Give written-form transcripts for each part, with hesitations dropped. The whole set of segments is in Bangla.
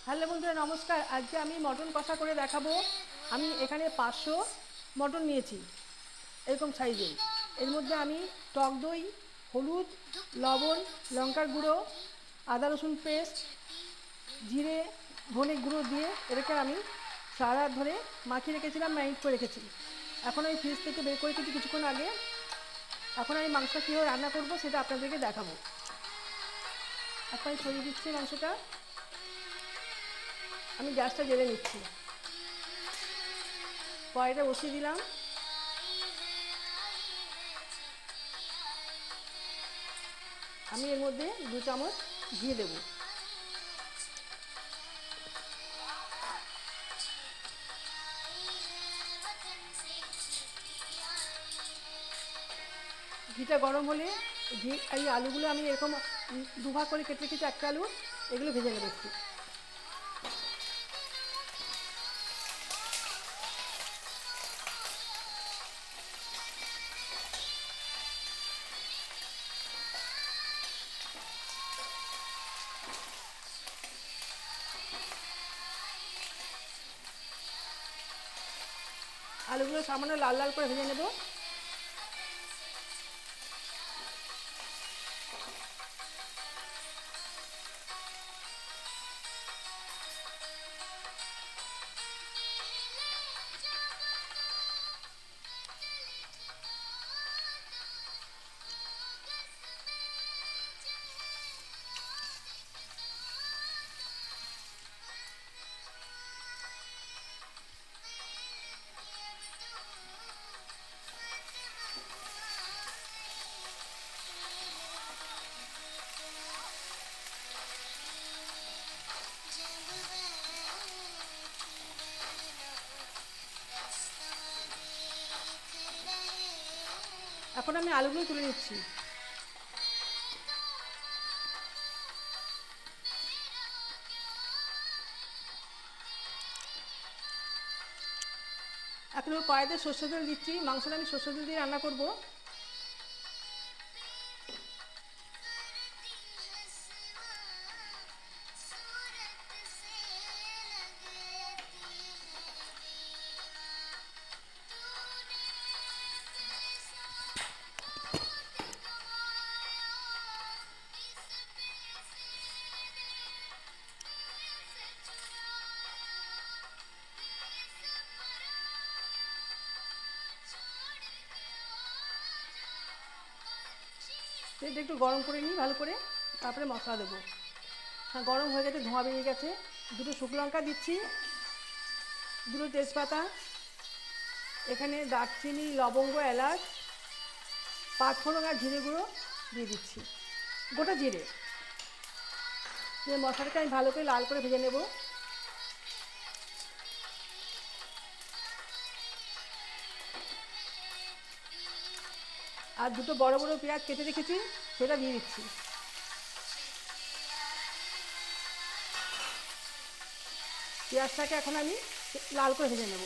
হ্যালো বন্ধুরা, নমস্কার। আজকে আমি মটন কষা করে দেখাবো। আমি এখানে 500 মটন নিয়েছি, এরকম সাইজের। এর মধ্যে আমি টক দই, হলুদ, লবণ, লঙ্কার গুঁড়ো, আদা রসুন পেস্ট, জিরে, ধনে গুঁড়ো দিয়ে এটাকে আমি সারা রাত ধরে মাখিয়ে রেখেছিলাম, ম্যারিনেট করে রেখেছি। এখন আমি ফ্রিজ থেকে বের করে রেখেছি কিছুক্ষণ আগে। এখন আমি মাংসটা কীভাবে রান্না করবো সেটা আপনাদেরকে দেখাবো। এখন আমি ছড়িয়ে দিচ্ছি মাংসটা। আমি গ্যাসটা জ্বেলে নিচ্ছি, কড়াইটা বসিয়ে দিলাম। আমি এর মধ্যে 2 চামচ ঘি দেব। ঘিটা গরম হলে এই আলুগুলো আমি এরকম দুভাগ করে কেটে রেখেছি, একটা আলু, এগুলো ভেজে নেব একটু। আলুগুলো সামান্য লাল লাল করে ভেজে নেব। এখন আমি আলুগুলো তুলে নিচ্ছি। এখন কড়াইতে সর্ষের তেল দিচ্ছি। মাংসটা আমি সর্ষের তেল দিয়ে রান্না করব। তেলটা একটু গরম করে নিই ভালো করে, তারপরে মশলা দেবো। হ্যাঁ, গরম হয়ে গেছে, ধোঁয়া বেরিয়ে গেছে। 2টো শুকনো লঙ্কা দিচ্ছি, 2টো তেজপাতা, এখানে দারচিনি, লবঙ্গ, এলাচ, পাঁচফোড়ন আর জিরে গুঁড়ো দিয়ে দিচ্ছি, গোটা জিরে দিয়ে মশলাটাকে আমি ভালো করে লাল করে ভেজে নেব। আর 2টো বড় বড় পেঁয়াজ কেটে রেখেছি, সেটা দিয়ে দিচ্ছি। পেঁয়াজটাকে এখন আমি লাল করে ভেজে নেব।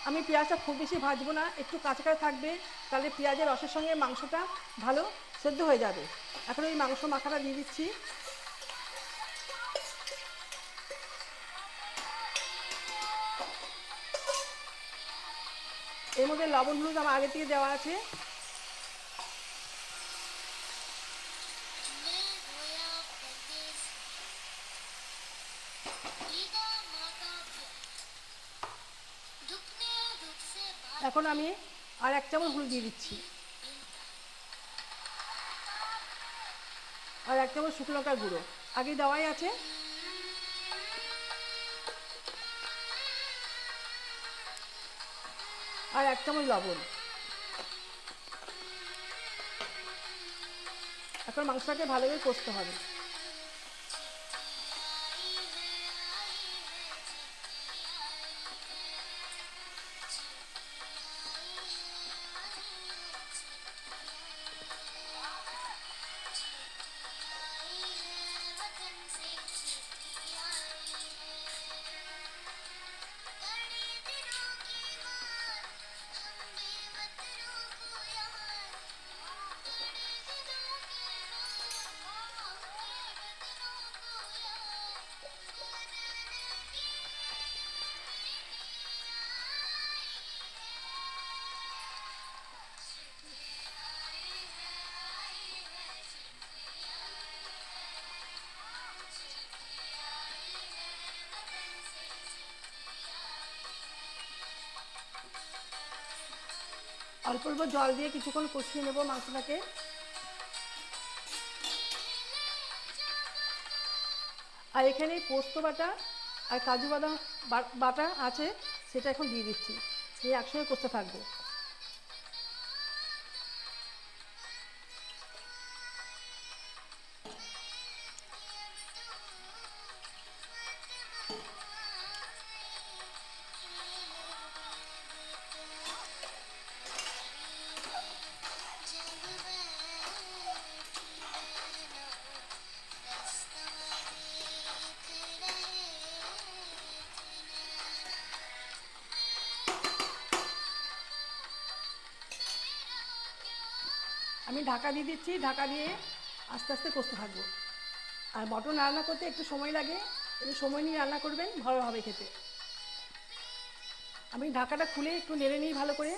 আমি পেঁয়াজটা খুব বেশি ভাজবো না, একটু কাঁচা কাঁচা থাকবে, তাহলে পেঁয়াজের রসের সঙ্গে মাংসটা ভালো সেদ্ধ হয়ে যাবে। এখন এই মাংস মাখাটা দিয়ে দিচ্ছি। এর মধ্যে লবণ হলুদ আমার আগে থেকে দেওয়া আছে। এখন আমি আর 1 চামচ হলুদ দিয়ে দিচ্ছি, আর 1 চামচ শুকনো লঙ্কার গুঁড়ো আগে দেওয়াই আছে, আর 1 চামচ লবণ। এখন মাংসটাকে ভালোভাবে কষতে হবে। অল্প অল্প জল দিয়ে কিছুক্ষণ কষিয়ে নেব মাংসটাকে। আর এখানে পোস্ত বাটা আর কাজু বাদাম বাটা আছে, সেটা এখন দিয়ে দিচ্ছি, দিয়ে একসঙ্গে কষতে থাকবো। আমি ঢাকা দিয়ে দিচ্ছি, ঢাকা দিয়ে আস্তে আস্তে কষতে থাকবো। আর মটন রান্না করতে একটু সময় লাগে, একটু সময় নিয়ে রান্না করবেন, ভালো হবে খেতে। আমি ঢাকাটা খুলে একটু নেড়ে নিই ভালো করে।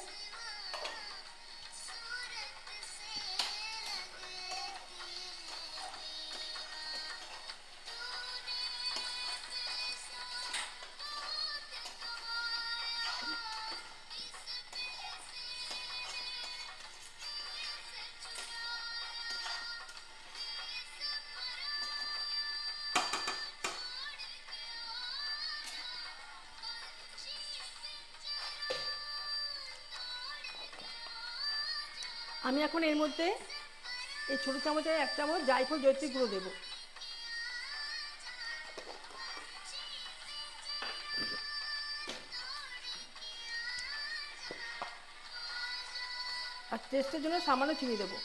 আমি এখন এর মধ্যে এই ছোটো চামচের 1 চামচ জায়ফল জয়িত্রী গুঁড়ো দেবো। আর টেস্টের জন্য সামান্য চিনি দেবো।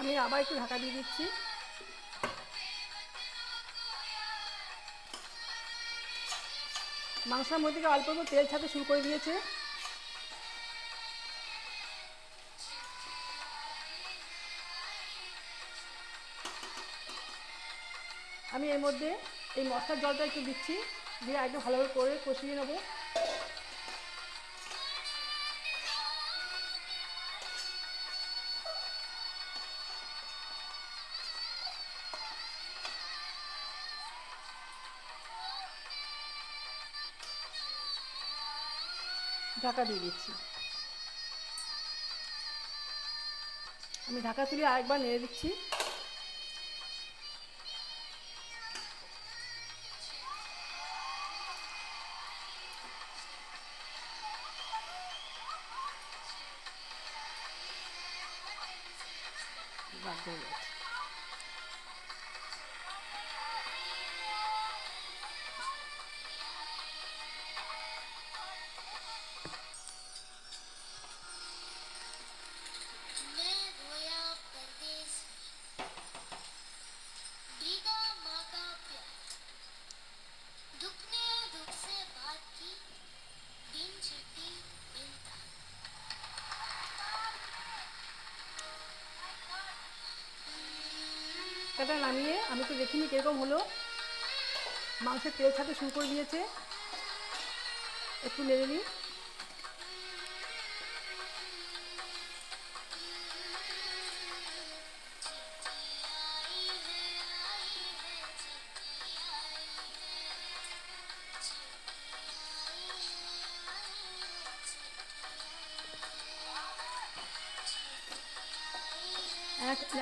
আমি আবার একটু ঢাকা দিয়ে দিচ্ছি। মাংসের মধ্যে থেকে অল্প অল্প তেল ছাড়তে শুরু করে দিয়েছে। আমি এর মধ্যে এই মশলার জলটা একটু দিচ্ছি, দিয়ে একদম ভালোভাবে করে কষিয়ে নেবো। ঢাকা দিয়ে দিচ্ছি। আমি ঢাকা তুলে আরেকবার নেড়ে দিচ্ছি। তরকারিটা নামিয়ে আমি তো দেখিনি কীরকম হলো। মাংসের তেল ছাড়তে শুরু করে দিয়েছে, একটু নেড়ে নিই।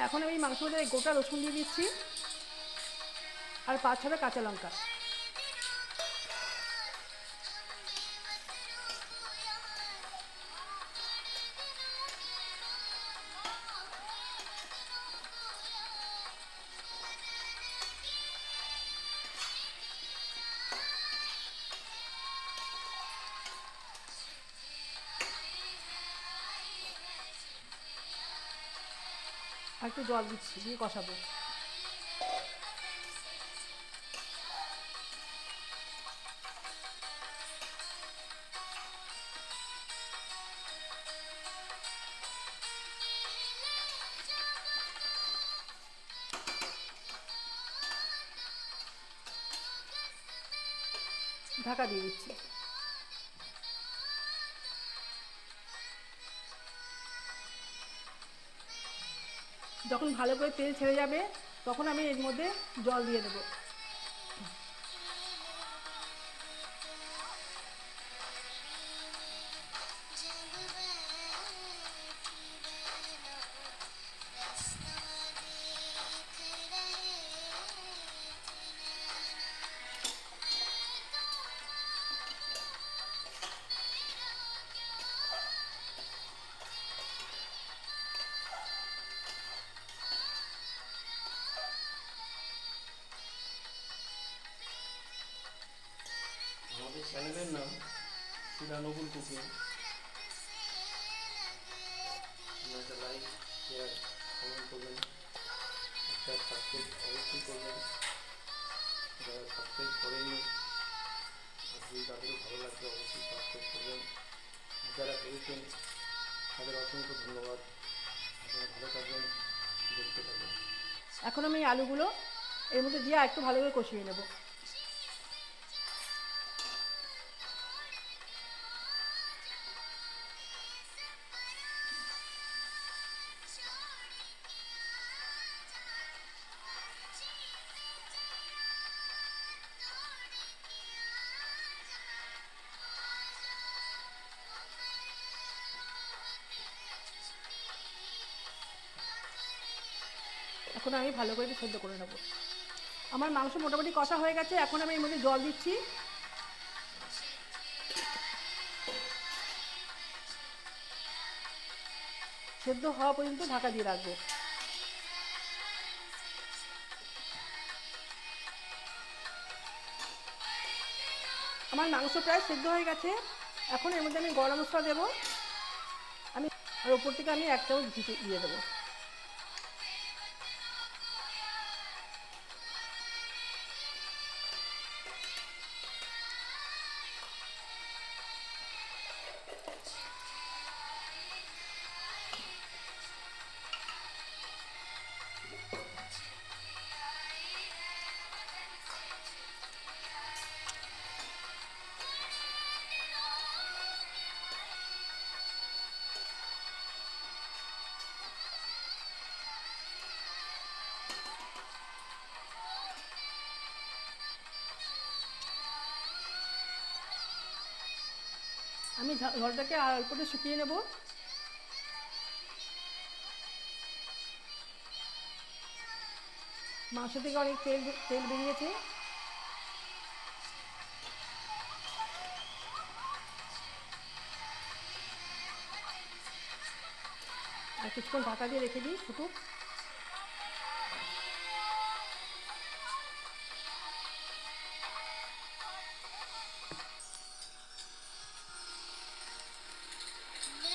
এখন আমি মাংসের মধ্যে গোটা রসুন দিয়ে দিচ্ছি আর 5-6টা কাঁচা লঙ্কা। আর একটু জল দিচ্ছি, দিয়ে কষাবো। ঢাকা দিয়ে দিচ্ছি। যখন ভালো করে তেল ছেড়ে যাবে তখন আমি এর মধ্যে জল দিয়ে দেবো। আমাদের চ্যানেলের নাম সুরানবুল কুকিং। একটা লাইক, শেয়ার, কমেন্ট করবেন, একটা সাবস্ক্রাইব অবশ্যই করবেন। যারা সাবস্ক্রাইব করেননি আপনি তাদেরও ভালো লাগবে, অবশ্যই সাবস্ক্রাইব করবেন। যারা করেছেন তাদের অসংখ্য ধন্যবাদ। আপনারা ভালো থাকবেন, দেখতে থাকবেন। এখন আমি আলুগুলো এর মধ্যে দিয়ে একটু ভালো করে কষিয়ে নেব। এখন আমি ভালো করে সেদ্ধ করে নেব। আমার মাংস মোটামুটি কষা হয়ে গেছে, এখন আমি এর মধ্যে জল দিচ্ছি। সেদ্ধ হওয়া পর্যন্ত ঢাকা দিয়ে রাখবো। আমার মাংস প্রায় সেদ্ধ হয়ে গেছে, এখন এর মধ্যে আমি গরম মশলা দেবো। আর ওপর থেকে আমি 1 চামচ ঘি দিয়ে দেবো। আমি ঝোলটাকে আর অল্প একটু শুকিয়ে নেব। মাংস থেকে অনেক তেল বেরিয়েছে। আর কিছুক্ষণ ঢাকা দিয়ে রেখে দিই ফুটুক।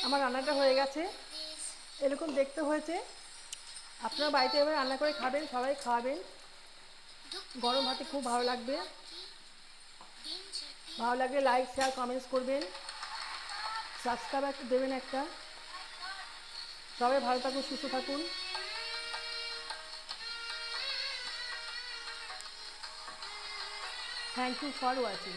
আমার রান্নাটা হয়ে গেছে, এরকম দেখতে হয়েছে। আপনারা বাড়িতে এবার রান্না করে খাবেন, সবাই খাওয়াবেন। গরম ভাতে খুব ভালো লাগবে। ভালো লাগলে লাইক, শেয়ার, কমেন্টস করবেন, সাবস্ক্রাইব দেবেন একটা। সবাই ভালো থাকুন, সুস্থ থাকুন। Thank you for watching.